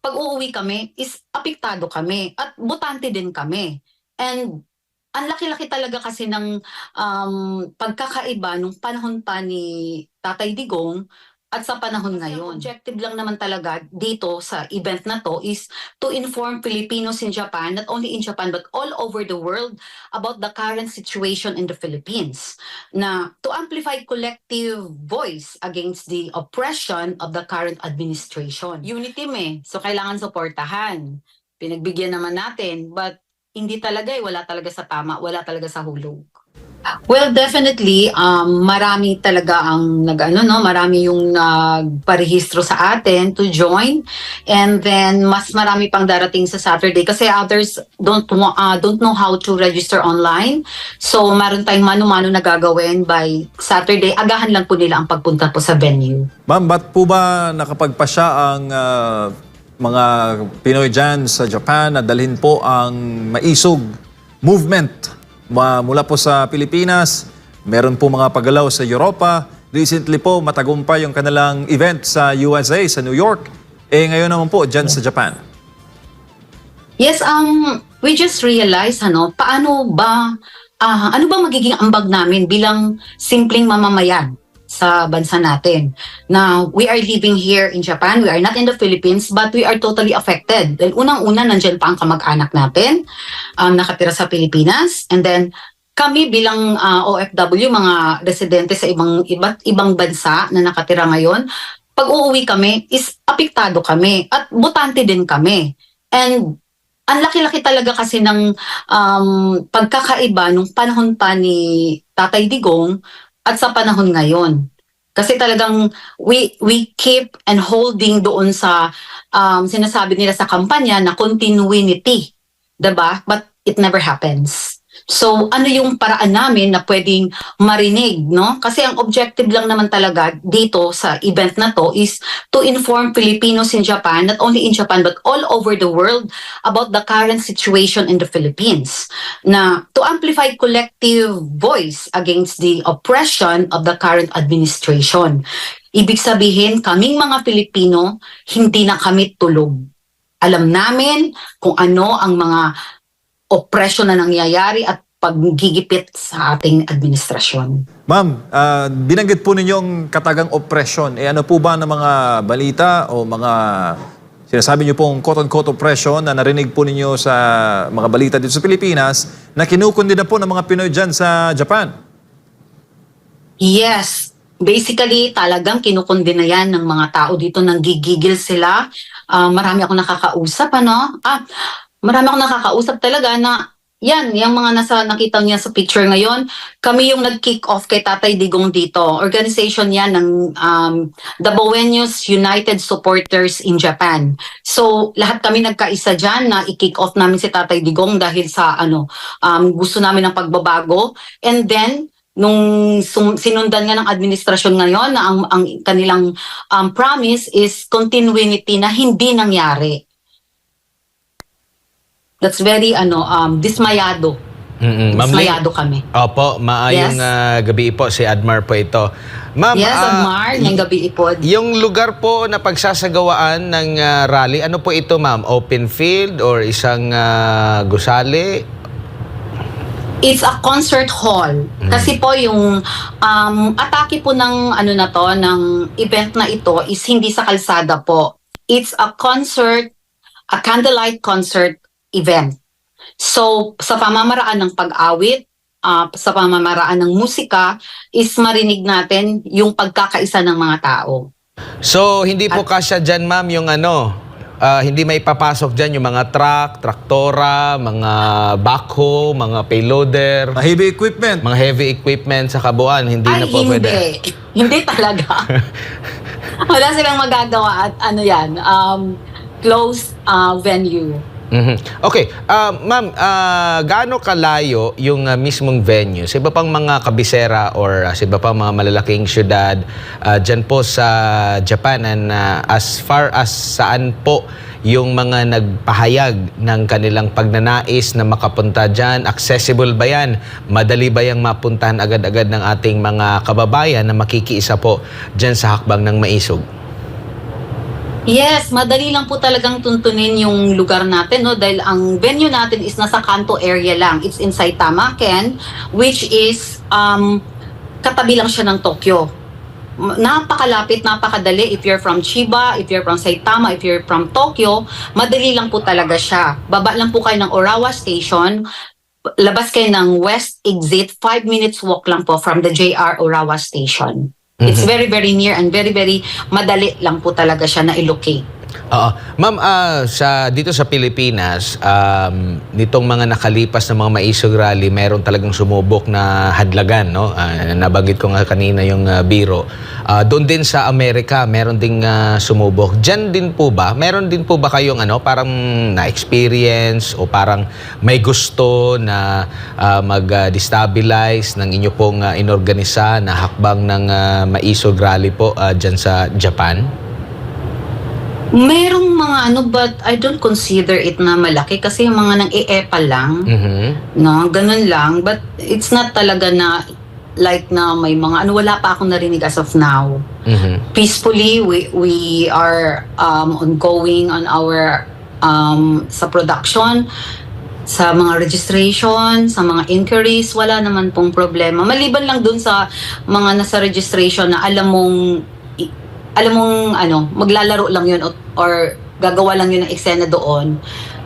pag uuwi kami is apektado kami at botante din kami. And ang laki-laki talaga kasi ng pagkakaiba nung panahon pa ni Tatay Digong at sa panahon ngayon. Objective lang naman talaga dito sa event na to is to inform Filipinos in Japan, not only in Japan but all over the world about the current situation in the Philippines. Na to amplify collective voice against the oppression of the current administration. Unity so kailangan suportahan. Pinagbigyan naman natin, but hindi talaga wala talaga sa tama, wala talaga sa hulog. Well, definitely, marami talaga ang marami yung nagparehistro sa atin to join, and then mas marami pang darating sa Saturday kasi others don't know how to register online. So, meron tayong mano-mano na gagawin by Saturday. Agahan lang po nila ang pagpunta po sa venue. Ma'am, ba't po ba nakapagpasya ang mga Pinoy dyan sa Japan na dalhin po ang maisog movement mula po sa Pilipinas? Meron po mga paggalaw sa Europa. Recently po, matagumpay yung kanilang event sa USA, sa New York. Ngayon naman po, dyan sa Japan. Yes, we just realized, paano ba, ano ba magiging ambag namin bilang simpleng mamamayan sa bansa natin. Now, we are living here in Japan. We are not in the Philippines, but we are totally affected. Dahil unang-una, nandyan pa ang kamag-anak natin, nakatira sa Pilipinas. And then, kami bilang OFW, mga residente sa iba't ibang bansa na nakatira ngayon, pag uuwi kami, is apektado kami at botante din kami. And ang laki-laki talaga kasi ng pagkakaiba nung panahon pa ni Tatay Digong at sa panahon ngayon. Kasi talagang we keep and holding doon sa sinasabi nila sa kampanya na continuity, diba? But it never happens. So, ano yung paraan namin na pwedeng marinig, no? Kasi ang objective lang naman talaga dito sa event na to is to inform Filipinos in Japan, not only in Japan but all over the world about the current situation in the Philippines. Na to amplify collective voice against the oppression of the current administration. Ibig sabihin, kaming mga Pilipino, hindi na kami tulog. Alam namin kung ano ang mga oppression na nangyayari at paggigipit sa ating administrasyon. Ma'am, binanggit po ninyong katagang oppression. Ano po ba ng mga balita o mga sinasabi niyo pong quote-unquote oppression na narinig po ninyo sa mga balita dito sa Pilipinas na kinukundi na po ng mga Pinoy dyan sa Japan? Yes. Basically, talagang kinukundi na yan ng mga tao dito, nanggigigil sila. Marami akong nakakausap, marami akong nakakausap talaga na yan, yung mga nakita niya sa picture ngayon, kami yung nag-kick off kay Tatay Digong dito. Organization yan ng the Boenos United Supporters in Japan. So, lahat kami nagkaisa dyan na i-kick off namin si Tatay Digong dahil sa gusto namin ng pagbabago. And then, nung sinundan nga ng administrasyon ngayon na ang kanilang promise is continuity na hindi nangyari. That's very dismayado. Dismayado kami. Opo, maayong gabi po si Admar po ito. Ma'am, yes, Admar, ngayong gabi po. Yung lugar po na pagsasagawaan ng rally, ano po ito, ma'am? Open field or isang gusali? It's a concert hall. Kasi po yung atake po ng ng event na ito is hindi sa kalsada po. It's a candlelight concert event. So, sa pamamaraan ng pag-awit, sa pamamaraan ng musika, is marinig natin yung pagkakaisa ng mga tao. So, hindi po kasya dyan, ma'am, yung hindi may papasok dyan yung mga truck, traktora, mga backhoe, mga payloader. Mga heavy equipment. Mga heavy equipment sa kabuuan, hindi na po pwede. Hindi talaga. Wala silang magagawa at closed venue. Okay, ma'am, gaano kalayo yung mismong venue? Sa iba pang mga kabisera or sa iba pang mga malalaking syudad dyan po sa Japan, and as far as saan po yung mga nagpahayag ng kanilang pagnanais na makapunta dyan? Accessible ba yan? Madali ba yung mapuntahan agad-agad ng ating mga kababayan na makikiisa po dyan sa hakbang ng maisog? Yes, madali lang po talagang tuntunin yung lugar natin, no? Dahil ang venue natin is nasa Kanto area lang. It's inside Tamaken, which is katabi lang siya ng Tokyo. Napakalapit, napakadali. If you're from Chiba, if you're from Saitama, if you're from Tokyo, madali lang po talaga siya. Baba lang po kayo ng Orawa Station, labas kayo ng West Exit, 5 minutes walk lang po from the JR Orawa Station. It's very, very near and very, very madali lang po talaga siya na i-locate. Oo. Ma'am, dito sa Pilipinas, nitong mga nakalipas na mga maisog rally, meron talagang sumubok na hadlagan, no? Nabanggit ko nga kanina yung biro. Doon din sa Amerika, meron ding sumubok. Diyan din po ba? Meron din po ba kayong parang na-experience o parang may gusto na mag-destabilize ng inyo pong inorganisa na hakbang ng maisog rally po diyan sa Japan? Merong mga but I don't consider it na malaki kasi yung mga nang pa lang, no, ganun lang. But it's not talaga na like na may mga wala pa akong narinig as of now. Peacefully, we are ongoing on our sa production, sa mga registration, sa mga inquiries, wala naman pong problema. Maliban lang dun sa mga nasa registration na alam mong maglalaro lang yun or gagawa lang yun ng eksena doon.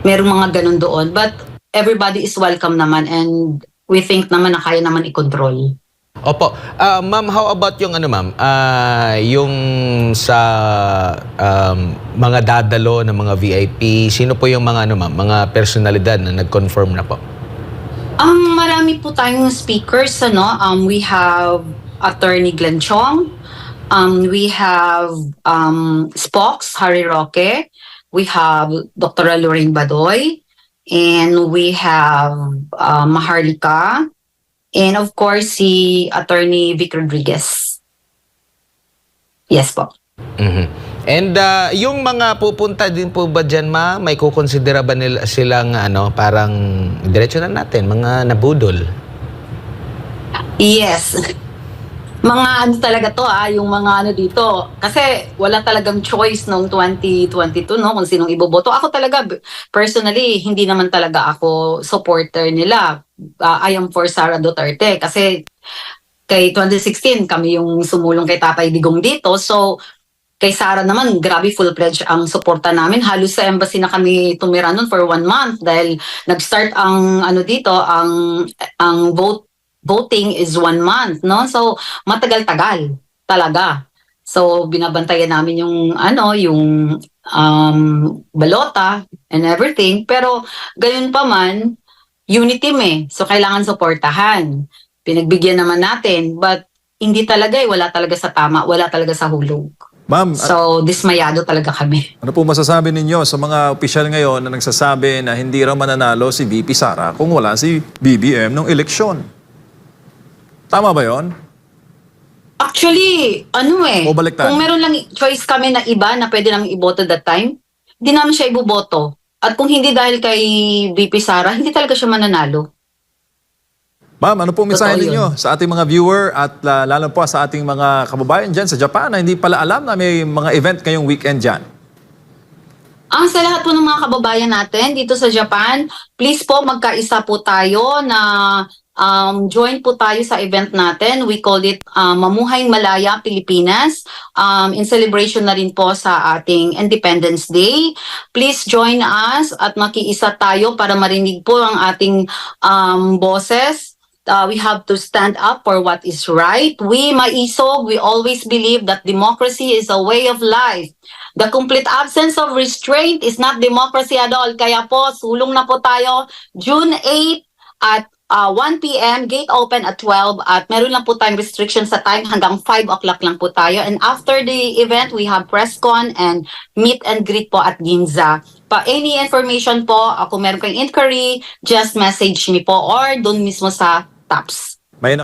Merong mga ganun doon. But everybody is welcome naman and we think naman na kaya naman i-control. Opo. Ma'am, how about yung yung sa mga dadalo ng mga VIP, sino po yung mga mga personalidad na nag-confirm na po? Marami po tayong speakers, we have Attorney Glenn Chong, we have Spox, Harry Roque, we have Dr. Lorraine Badoy, and we have Maharlika, and of course si Attorney Vic Rodriguez. Yes po. And yung mga pupunta din po ba dyan, ma? May kukonsidera ba nila silang parang diretso na natin, mga nabudol? Yes. Mga talaga to yung mga dito. Kasi wala talagang choice noong 2022, no, kung sinong iboboto. Ako talaga, personally, hindi naman talaga ako supporter nila. I am for Sara Duterte. Kasi kay 2016, kami yung sumulong kay Tatay Digong dito. So, kay Sara naman, grabe full pledge ang suporta namin. Halos sa embassy na kami tumira nun for 1 month dahil nag-start ang dito, ang voting is 1 month, no? So, matagal-tagal talaga. So, binabantayan namin yung balota and everything. Pero, gayon pa man, unity team So, kailangan suportahan. Pinagbigyan naman natin. But, hindi talaga wala talaga sa tama, wala talaga sa hulog. Ma'am, So, dismayado talaga kami. ano po masasabi ninyo sa mga opisyal ngayon na nagsasabi na hindi raw mananalo si VP Sara kung wala si BBM nung eleksyon? Tama ba yon? Actually, O baliktad? kung meron lang choice kami na iba na pwede namin iboto that time, hindi namin siya iboboto. At kung hindi dahil kay VP Sara, hindi talaga siya mananalo. Ma'am, ano pong mensahe Totoo ninyo sa ating mga viewer at lalo po sa ating mga kababayan dyan sa Japan na hindi pala alam na may mga event ngayong weekend dyan? Sa lahat po ng mga kababayan natin dito sa Japan, please po magkaisa po tayo na join po tayo sa event natin. We call it Mamuhayng Malaya Pilipinas, in celebration na rin po sa ating Independence Day. Please join us at makiisa tayo para marinig po ang ating boses. We have to stand up for what is right. We, Maisog, we always believe that democracy is a way of life. The complete absence of restraint is not democracy at all. Kaya po, sulong na po tayo June 8 at 1 p.m., gate open at 12 at meron lang po tayong restriction sa time hanggang 5 o'clock lang po tayo. And after the event, we have press con and meet and greet po at Ginza. Any information po, kung meron kayong inquiry, just message me po or doon mismo sa TAPS. May